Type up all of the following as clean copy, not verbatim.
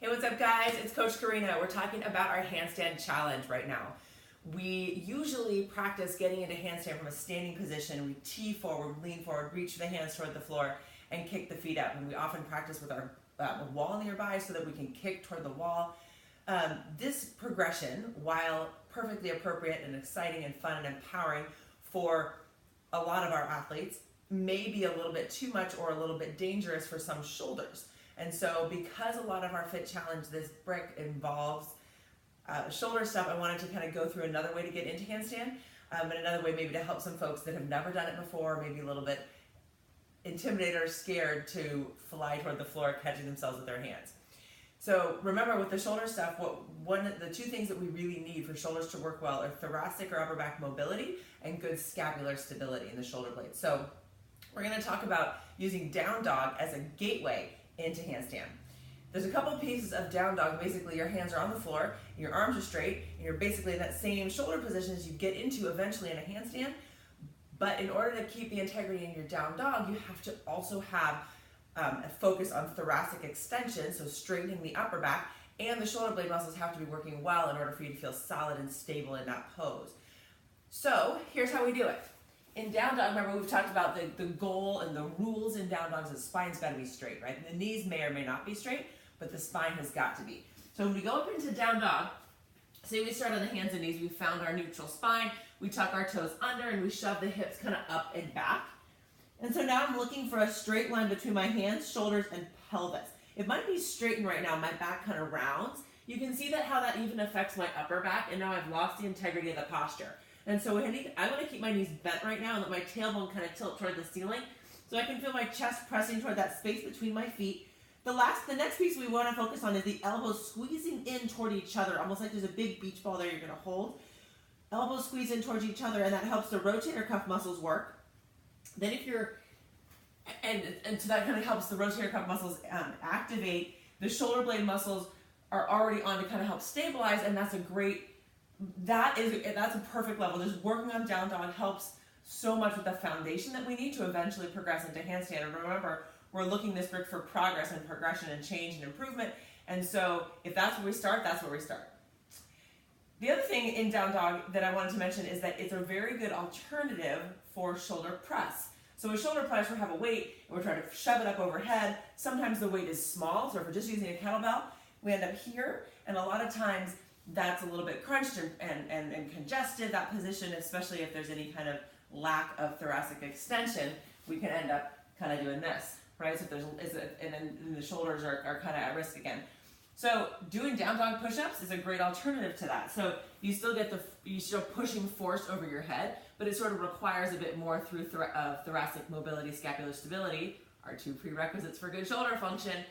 Hey, what's up guys? It's Coach Karina. We're talking about our handstand challenge right now. We usually practice getting into handstand from a standing position. We tee forward, lean forward, reach the hands toward the floor, and kick the feet up. And we often practice with our wall nearby so that we can kick toward the wall. This progression, while perfectly appropriate and exciting and fun and empowering for a lot of our athletes, may be a little bit too much or a little bit dangerous for some shoulders. And so because a lot of our fit challenge, this brick involves shoulder stuff, I wanted to kind of go through another way to get into handstand, and another way maybe to help some folks that have never done it before, maybe a little bit intimidated or scared to fly toward the floor, catching themselves with their hands. So remember, with the shoulder stuff, the two things that we really need for shoulders to work well are thoracic or upper back mobility and good scapular stability in the shoulder blades. So we're going to talk about using down dog as a gateway into handstand. There's a couple pieces of down dog. Basically, your hands are on the floor, and your arms are straight, and you're basically in that same shoulder position as you get into eventually in a handstand. But in order to keep the integrity in your down dog, you have to also have a focus on thoracic extension, so straightening the upper back, and the shoulder blade muscles have to be working well in order for you to feel solid and stable in that pose. So here's how we do it. In down dog, remember we've talked about the goal and the rules in down dogs. The spine's got to be straight, right? The knees may or may not be straight, but the spine has got to be. So when we go up into down dog, say we start on the hands and knees, we found our neutral spine, we tuck our toes under and we shove the hips kind of up and back. And so now I'm looking for a straight line between my hands, shoulders, and pelvis. It might be straightened right now, my back kind of rounds. You can see that how that even affects my upper back, and now I've lost the integrity of the posture. And so I want to keep my knees bent right now and let my tailbone kind of tilt toward the ceiling so I can feel my chest pressing toward that space between my feet. The next piece we want to focus on is the elbows squeezing in toward each other, almost like there's a big beach ball there you're going to hold. Elbows squeeze in towards each other, and that helps the rotator cuff muscles work. Then and so that kind of helps the rotator cuff muscles activate. The shoulder blade muscles are already on to kind of help stabilize, and that's a perfect level. Just working on down dog helps so much with the foundation that we need to eventually progress into handstand. And remember, we're looking this brick for progress and progression and change and improvement. And so if that's where we start, that's where we start. The other thing in down dog that I wanted to mention is that it's a very good alternative for shoulder press. So with shoulder press, we have a weight and we're trying to shove it up overhead. Sometimes the weight is small, so if we're just using a kettlebell, we end up here, and a lot of times that's a little bit crunched and congested, that position, especially if there's any kind of lack of thoracic extension, we can end up kind of doing this, right? So and then the shoulders are kind of at risk again. So doing down dog push-ups is a great alternative to that. So you still get you're still pushing force over your head, but it sort of requires a bit more through thoracic mobility, scapular stability, our two prerequisites for good shoulder function.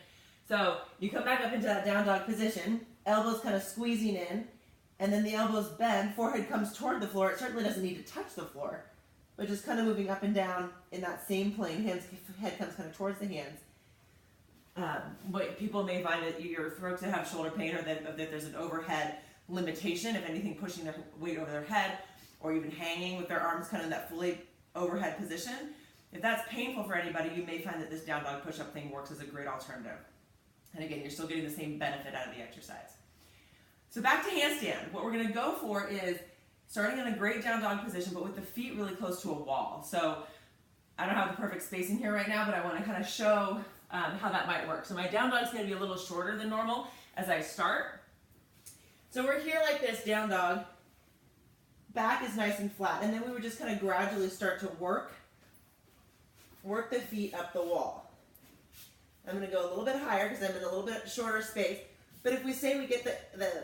So you come back up into that down dog position, elbows kind of squeezing in, and then the elbows bend, forehead comes toward the floor. It certainly doesn't need to touch the floor, but just kind of moving up and down in that same plane. Head comes kind of towards the hands. But people may find that your folks that have shoulder pain, or that there's an overhead limitation, if anything, pushing their weight over their head, or even hanging with their arms kind of in that fully overhead position. If that's painful for anybody, you may find that this down dog push-up thing works as a great alternative. And again, you're still getting the same benefit out of the exercise. So back to handstand. What we're going to go for is starting in a great down dog position, but with the feet really close to a wall. So I don't have the perfect spacing here right now, but I want to kind of show how that might work. So my down dog is going to be a little shorter than normal as I start. So we're here like this, down dog. Back is nice and flat. And then we would just kind of gradually start to work the feet up the wall. I'm going to go a little bit higher because I'm in a little bit shorter space. But if we say we get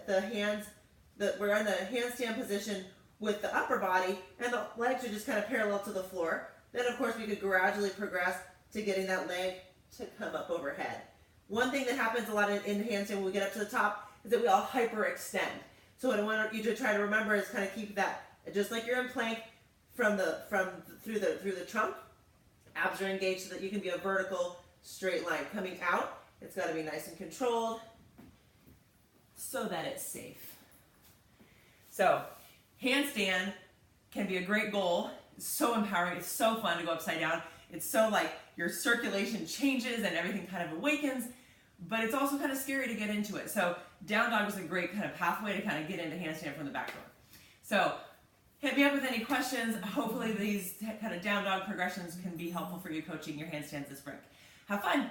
the hands, we're in the handstand position with the upper body and the legs are just kind of parallel to the floor, then of course we could gradually progress to getting that leg to come up overhead. One thing that happens a lot in handstand when we get up to the top is that we all hyperextend. So what I want you to try to remember is kind of keep that, just like you're in plank, through the trunk, abs are engaged so that you can be a vertical straight line. Coming out, it's got to be nice and controlled so that it's safe. So handstand can be a great goal. It's so empowering. It's so fun to go upside down. It's so like your circulation changes and everything kind of awakens. but it's also kind of scary to get into it. So down dog is a great kind of pathway to kind of get into handstand from the back door. So hit me up with any questions. Hopefully these kind of down dog progressions can be helpful for you coaching your handstands this break. Have fun.